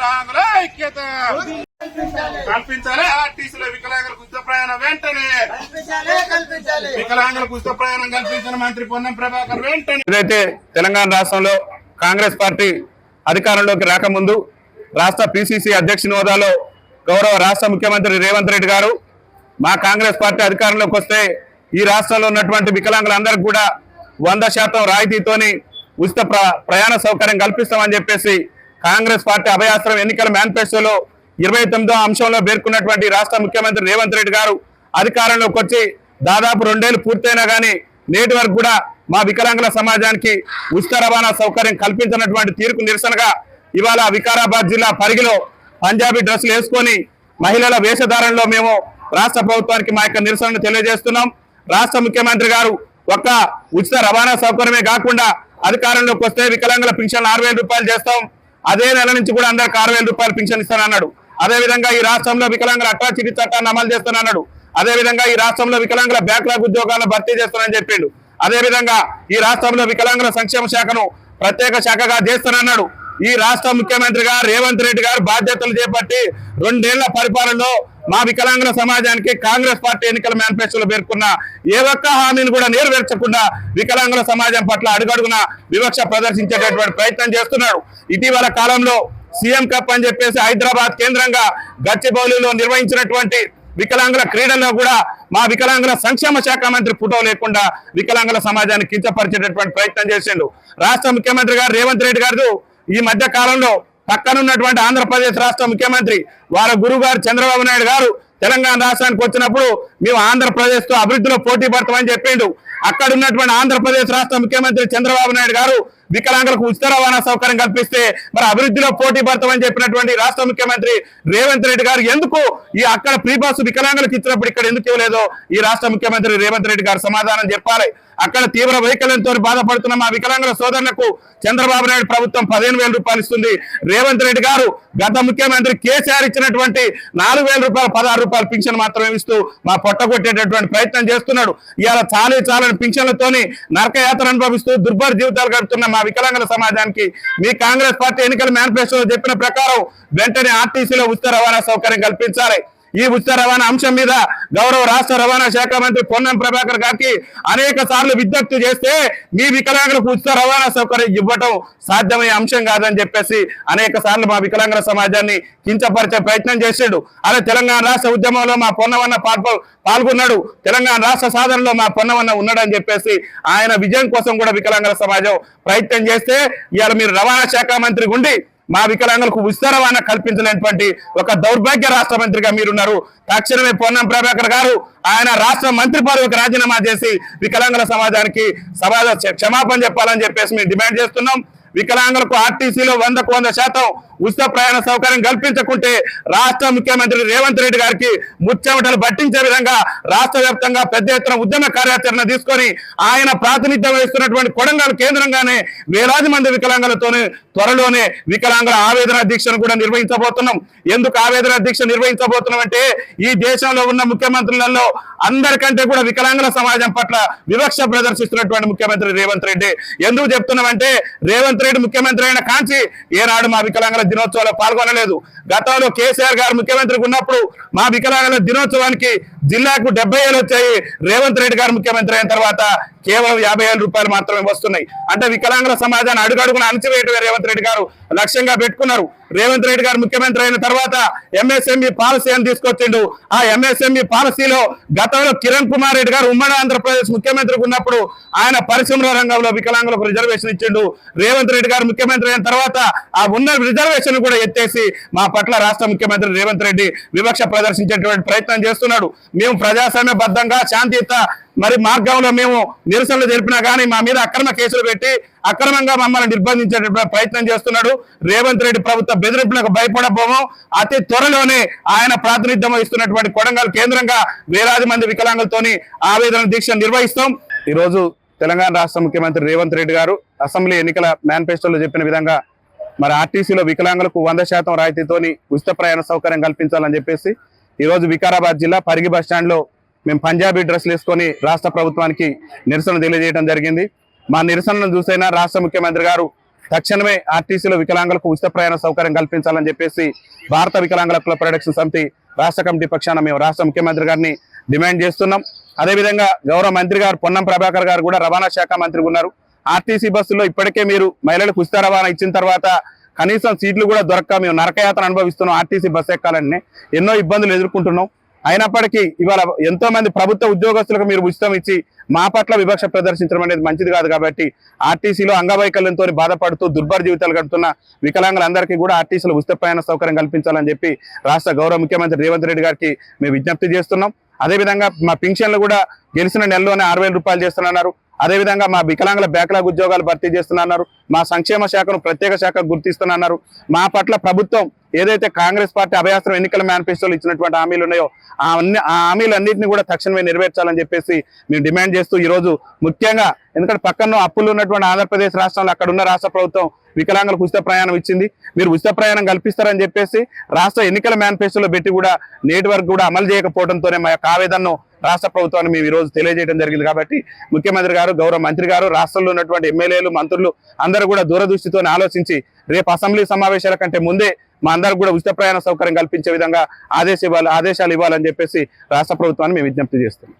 వికలాంగుల ఐక్యత కల్పించాలి. ఆర్టీసీలో వికలాంగులకు ఉచిత ప్రయాణం వెంటనే వికలాంగులకు ఉచిత ప్రయాణం కల్పించిన మంత్రి పొన్నం ప్రభాకర్ వెంటనే. ఇదైతే తెలంగాణ రాష్ట్రంలో కాంగ్రెస్ పార్టీ అధికారంలోకి రాకముందు రాష్ట్ర పిసిసి అధ్యక్షుని హోదాలో గౌరవ రాష్ట్ర ముఖ్యమంత్రి రేవంత్ రెడ్డి గారు మా కాంగ్రెస్ పార్టీ అధికారంలోకి వస్తే ఈ రాష్ట్రంలో ఉన్నటువంటి వికలాంగులందరికీ కూడా 100% రాయితీతోని ఉచిత ప్రయాణ సౌకర్యం కల్పిస్తామని చెప్పేసి కాంగ్రెస్ పార్టీ అభయాస్త్రం ఎన్నికల మేనిఫెస్టోలో 29వ అంశంలో పేర్కొన్నటువంటి రాష్ట్ర ముఖ్యమంత్రి రేవంత్ రెడ్డి గారు అధికారంలోకి వచ్చి దాదాపు 2 ఏళ్లు పూర్తయినా కానీ నేటి వరకు కూడా మా వికలాంగుల సమాజానికి ఉచిత రవాణా సౌకర్యం కల్పించినటువంటి తీరుకు నిరసనగా ఇవాళ వికారాబాద్ జిల్లా పరిగిలో పంజాబీ డ్రెస్సులు వేసుకొని మహిళల వేషధారణలో మేము రాష్ట్ర ప్రభుత్వానికి మా యొక్క నిరసనను తెలియజేస్తున్నాం. రాష్ట్ర ముఖ్యమంత్రి గారు ఒక్క ఉచిత రవాణా సౌకర్యమే కాకుండా అధికారంలోకి వస్తే వికలాంగుల పింఛన్ 6,000 రూపాయలు చేస్తాం, అదే నెల నుంచి కూడా అందరికి 6,000 రూపాయలు పింఛన్ ఇస్తానన్నాడు. అదేవిధంగా ఈ రాష్ట్రంలో వికలాంగుల అట్రాసిటీ చట్టాన్ని అమలు చేస్తానన్నాడు. అదేవిధంగా ఈ రాష్ట్రంలో వికలాంగుల బ్యాక్లాగ్ ఉద్యోగాలను భర్తీ చేస్తానని చెప్పిండు. అదేవిధంగా ఈ రాష్ట్రంలో వికలాంగుల సంక్షేమ శాఖను ప్రత్యేక శాఖగా చేస్తానన్నాడు. ఈ రాష్ట్ర ముఖ్యమంత్రిగా రేవంత్ రెడ్డి గారు బాధ్యతలు చేపట్టి 2 ఏళ్ల పరిపాలనలో మా వికలాంగుల సమాజానికి కాంగ్రెస్ పార్టీ ఎన్నికల మేనిఫెస్టోలో పేర్కొన్న ఏ ఒక్క హామీని కూడా నెరవేర్చకుండా వికలాంగుల సమాజం పట్ల అడుగడుగున వివక్ష ప్రదర్శించేటటువంటి ప్రయత్నం చేస్తున్నాడు. ఇటీవల కాలంలో సీఎం కప్ అని చెప్పేసి హైదరాబాద్ కేంద్రంగా గచ్చిబౌలిలో నిర్వహించినటువంటి వికలాంగుల క్రీడల్లో కూడా మా వికలాంగుల సంక్షేమ శాఖ మంత్రి ఫోటో లేకుండా వికలాంగుల సమాజాన్ని కించపరిచేటటువంటి ప్రయత్నం చేసిండు. రాష్ట్ర ముఖ్యమంత్రి గారు రేవంత్ రెడ్డి గారు ఈ మధ్య కాలంలో పక్కనున్నటువంటి ఆంధ్రప్రదేశ్ రాష్ట్ర ముఖ్యమంత్రి వారి గురువు గారు చంద్రబాబు నాయుడు గారు తెలంగాణ రాష్ట్రానికి వచ్చినప్పుడు మేము ఆంధ్రప్రదేశ్ తో అభివృద్ధిలో పోటీ పడతామని చెప్పిండు. అక్కడ ఉన్నటువంటి ఆంధ్రప్రదేశ్ రాష్ట్ర ముఖ్యమంత్రి చంద్రబాబు నాయుడు గారు వికలాంగులకు ఉచిత రవాణా సౌకర్యం కల్పిస్తే మరి అభివృద్ధిలో పోటీ పడతామని చెప్పినటువంటి రాష్ట్ర ముఖ్యమంత్రి రేవంత్ రెడ్డి గారు ఎందుకు ఈ అక్కడ ఫ్రీ బస్సు వికలాంగులకు ఇచ్చినప్పుడు ఇక్కడ ఎందుకు ఇవ్వలేదో ఈ రాష్ట్ర ముఖ్యమంత్రి రేవంత్ రెడ్డి గారు సమాధానం చెప్పాలి. అక్కడ తీవ్ర వైకల్యంతో బాధపడుతున్న మా వికలాంగుల సోదరులకు చంద్రబాబు నాయుడు ప్రభుత్వం 15,000 రూపాయలు ఇస్తుంది. రేవంత్ రెడ్డి గారు గత ముఖ్యమంత్రి కేసీఆర్ ఇచ్చినటువంటి 4,000 రూపాయలు 16 రూపాయల పింఛన్ మాత్రమే ఇస్తూ మా పొట్టగొట్టేటటువంటి ప్రయత్నం చేస్తున్నాడు. ఇవాళ చాలని పింఛన్లతోని నరకయాత్ర అనుభవిస్తూ దుర్భర జీవితాలు గడుపుతున్న మా వికలాంగుల సమాజానికి మీ కాంగ్రెస్ పార్టీ ఎన్నికల మేనిఫెస్టోలో చెప్పిన ప్రకారం వెంటనే ఆర్టీసీలో ఉచిత రవాణా సౌకర్యం కల్పించాలి. ఈ ఉచిత రవాణా అంశం మీద గౌరవ రాష్ట్ర రవాణా శాఖ మంత్రి పొన్నం ప్రభాకర్ గారికి అనేక సార్లు విజ్ఞప్తి చేస్తే మీ వికలాంగులకు ఉచిత రవాణా సౌకర్యం ఇవ్వటం సాధ్యమయ్యే అంశం కాదని చెప్పేసి అనేక సార్లు మా వికలాంగుల సమాజాన్ని కించపరిచే ప్రయత్నం చేసాడు. అదే తెలంగాణ రాష్ట్ర ఉద్యమంలో మా పొన్నవన్న పాల్గొన్నాడు, తెలంగాణ రాష్ట్ర సాధనలో మా పొన్నవన్న ఉన్నాడని చెప్పేసి ఆయన విజయం కోసం కూడా వికలాంగుల సమాజం ప్రయత్నం చేస్తే ఇవాళ మీరు రవాణా శాఖ మంత్రి ఉండి మా వికలాంగులకు ఉచిత రవాణా కల్పించలేనటువంటి ఒక దౌర్భాగ్య రాష్ట్ర మంత్రిగా మీరున్నారు. తక్షణమే పొన్నం ప్రభాకర్ గారు ఆయన రాష్ట్ర మంత్రి పదవికి రాజీనామా చేసి వికలాంగుల సమాజానికి క్షమాపణ చెప్పాలని చెప్పేసి మేము డిమాండ్ చేస్తున్నాం. వికలాంగులకు ఆర్టీసీలో 100కు 100% ఉచిత ప్రయాణ సౌకర్యం కల్పించకుంటే రాష్ట్ర ముఖ్యమంత్రి రేవంత్ రెడ్డి గారికి ముచ్చెమటలు పట్టించే విధంగా రాష్ట్ర వ్యాప్తంగా పెద్ద ఎత్తున ఉద్యమ కార్యాచరణ తీసుకొని ఆయన ప్రాతినిధ్యం వహిస్తున్నటువంటి కొడంగల్ కేంద్రంగానే వేలాది మంది వికలాంగులతోనే త్వరలోనే వికలాంగుల ఆవేదన దీక్షను కూడా నిర్వహించబోతున్నాం. ఎందుకు ఆవేదన దీక్ష నిర్వహించబోతున్నాం అంటే ఈ దేశంలో ఉన్న ముఖ్యమంత్రులలో అందరికంటే కూడా వికలాంగుల సమాజం పట్ల వివక్ష ప్రదర్శిస్తున్నటువంటి ముఖ్యమంత్రి రేవంత్ రెడ్డి. ఎందుకు చెప్తున్నామంటే రేవంత్ రెడ్డి ముఖ్యమంత్రి అయిన కాంచి ఏనాడు మా వికలాంగుల దినోత్సవంలో పాల్గొనలేదు. గతంలో కేసీఆర్ గారు ముఖ్యమంత్రిగా ఉన్నప్పుడు మా వికలాంగుల దినోత్సవానికి జిల్లాకు 70,000 వచ్చాయి. రేవంత్ రెడ్డి గారు ముఖ్యమంత్రి అయిన తర్వాత కేవలం 50,000 రూపాయలు మాత్రమే వస్తున్నాయి. అంటే వికలాంగుల సమాజాన్ని అడుగడుగున అణచివేయటమే రేవంత్ రెడ్డి గారు లక్ష్యంగా పెట్టుకున్నారు. రేవంత్ రెడ్డి గారు ముఖ్యమంత్రి అయిన తర్వాత ఎంఎస్ఎంఈ పాలసీ అని తీసుకొచ్చిండు. ఆ ఎంఎస్ఎంఈ పాలసీలో గతంలో కిరణ్ కుమార్ రెడ్డి గారు ఉమ్మడి ఆంధ్రప్రదేశ్ ముఖ్యమంత్రిగా ఉన్నప్పుడు ఆయన పరిశ్రమల రంగంలో వికలాంగులకు రిజర్వేషన్ ఇచ్చిండు. రేవంత్ రెడ్డి గారు ముఖ్యమంత్రి అయిన తర్వాత ఆ ఉన్న రిజర్వేషన్ కూడా ఎత్తేసి మా పట్ల రాష్ట్ర ముఖ్యమంత్రి రేవంత్ రెడ్డి వివక్ష ప్రదర్శించేటువంటి ప్రయత్నం చేస్తున్నాడు. మేము ప్రజాస్వామ్యబద్ధంగా శాంతియుత మరి మార్గంలో మేము నిరసనలు జరిపినా కానీ మా మీద అక్రమ కేసులు పెట్టి అక్రమంగా మమ్మల్ని నిర్బంధించేటటువంటి ప్రయత్నం చేస్తున్నాడు. రేవంత్ రెడ్డి ప్రభుత్వ బెదిరింపులకు భయపడబోము. అతి త్వరలోనే ఆయన ప్రాతినిధ్యం వహిస్తున్నటువంటి కొడంగల్ కేంద్రంగా వేలాది మంది వికలాంగులతోని ఆవేదన దీక్ష నిర్వహిస్తాం. ఈరోజు తెలంగాణ రాష్ట్ర ముఖ్యమంత్రి రేవంత్ రెడ్డి గారు అసెంబ్లీ ఎన్నికల మేనిఫెస్టోలో చెప్పిన విధంగా మరి ఆర్టీసీలో వికలాంగులకు 100% రాయితీతోని ఉచిత ప్రయాణ సౌకర్యం కల్పించాలని చెప్పేసి ఈరోజు వికారాబాద్ జిల్లా పరిగి బస్టాండ్ లో మేము పంజాబీ డ్రెస్సులు వేసుకొని రాష్ట్ర ప్రభుత్వానికి నిరసన తెలియజేయడం జరిగింది. మా నిరసనను చూసైనా రాష్ట్ర ముఖ్యమంత్రి గారు తక్షణమే ఆర్టీసీలో వికలాంగులకు ఉచిత ప్రయాణ సౌకర్యం కల్పించాలని చెప్పేసి భారత వికలాంగుల కుల పరిరక్షణ సమితి రాష్ట్ర కమిటీ పక్షాన మేము రాష్ట్ర ముఖ్యమంత్రి గారిని డిమాండ్ చేస్తున్నాం. అదేవిధంగా గౌరవ మంత్రి గారు పొన్నం ప్రభాకర్ గారు కూడా రవాణా శాఖ మంత్రిగా ఉన్నారు. ఆర్టీసీ బస్సుల్లో ఇప్పటికే మీరు మహిళలకు ఉచిత రవాణా ఇచ్చిన తర్వాత కనీసం సీట్లు కూడా దొరక్క మేము నరకయాత్ర అనుభవిస్తున్నాం. ఆర్టీసీ బస్సు ఎక్కాలని ఎన్నో ఇబ్బందులు ఎదుర్కొంటున్నాం. అయినప్పటికీ ఇవాళ ఎంతో మంది ప్రభుత్వ ఉద్యోగస్తులకు మీరు ఉచితం ఇచ్చి మా పట్ల వివక్ష ప్రదర్శించడం అనేది మంచిది కాదు. కాబట్టి ఆర్టీసీలో అంగవైకల్యంతో బాధపడుతూ దుర్భర జీవితాలు గడుపుతున్న వికలాంగులందరికీ కూడా ఆర్టీసీలో ఉచిత ప్రయాణ సౌకర్యం కల్పించాలని చెప్పి రాష్ట్ర గౌరవ ముఖ్యమంత్రి రేవంత్ రెడ్డి గారికి మేము విజ్ఞప్తి చేస్తున్నాం. అదేవిధంగా మా పింఛన్లు కూడా గెలిచిన నెలలోనే 6,000 రూపాయలు చేస్తున్నారు. అదేవిధంగా మా వికలాంగుల బ్యాక్లాగ్ ఉద్యోగాలు భర్తీ చేస్తున్నారు. మా సంక్షేమ శాఖను ప్రత్యేక శాఖ గుర్తిస్తున్నారు. మా పట్ల ప్రభుత్వం ఏదైతే కాంగ్రెస్ పార్టీ అభయాస్త్రం ఎన్నికల మేనిఫెస్టోలో ఇచ్చినటువంటి హామీలు ఉన్నాయో ఆ హామీలన్నింటినీ కూడా తక్షణమే నెరవేర్చాలని చెప్పేసి మేము డిమాండ్ చేస్తూ ఈరోజు ముఖ్యంగా ఎందుకంటే పక్కన అప్పులు ఉన్నటువంటి ఆంధ్రప్రదేశ్ రాష్ట్రంలో అక్కడ ఉన్న రాష్ట్ర ప్రభుత్వం వికలాంగులకు ఉచిత ప్రయాణం ఇచ్చింది. మీరు ఉచిత ప్రయాణం కల్పిస్తారని చెప్పేసి రాష్ట్ర ఎన్నికల మేనిఫెస్టోలో పెట్టి కూడా నేటి వరకు కూడా అమలు చేయకపోవడంతోనే మా యొక్క ఆవేదనను రాష్ట్ర ప్రభుత్వాన్ని మేము ఈ రోజు తెలియజేయడం జరిగింది. కాబట్టి ముఖ్యమంత్రి గారు, గౌరవ మంత్రి గారు, రాష్ట్రంలో ఉన్నటువంటి ఎమ్మెల్యేలు, మంత్రులు అందరూ కూడా దూరదృష్టితో ఆలోచించి రేపు అసెంబ్లీ సమావేశాల కంటే ముందే మా అందరికి కూడా ఉచిత ప్రయాణ సౌకర్యం కల్పించే విధంగా ఆదేశాలు ఇవ్వాలని చెప్పేసి రాష్ట్ర ప్రభుత్వాన్ని మేము విజ్ఞప్తి చేస్తున్నాం.